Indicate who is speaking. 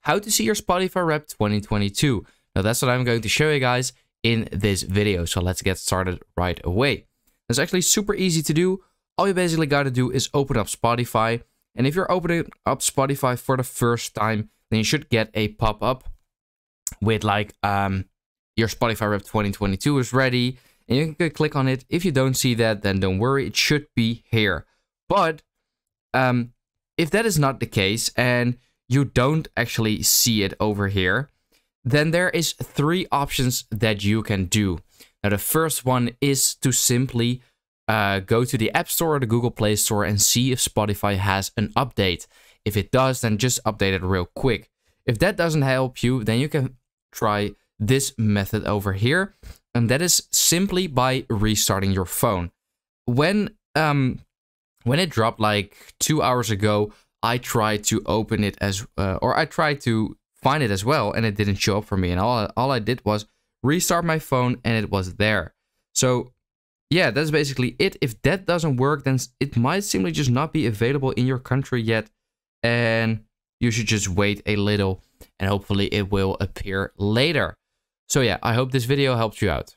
Speaker 1: how to see your Spotify Wrapped 2022. Now that's what I'm going to show you guys in this video. So let's get started right away. It's actually super easy to do. All you basically got to do is open up Spotify. And if you're opening up Spotify for the first time, then you should get a pop-up with like your Spotify Wrapped 2022 is ready. And you can click on it. If you don't see that, then don't worry. It should be here. But if that is not the case and you don't actually see it over here, then there is 3 options that you can do. Now, the first one is to simply go to the App Store or the Google Play Store and see if Spotify has an update. If it does, then just update it real quick. If that doesn't help you, then you can try this method over here. And that is simply by restarting your phone. When it dropped like 2 hours ago, I tried to open it I tried to find it as well, and it didn't show up for me. And all I did was restart my phone, and it was there. So yeah, that's basically it. If that doesn't work, then it might simply just not be available in your country yet, and you should just wait a little, and hopefully it will appear later. So yeah, I hope this video helped you out.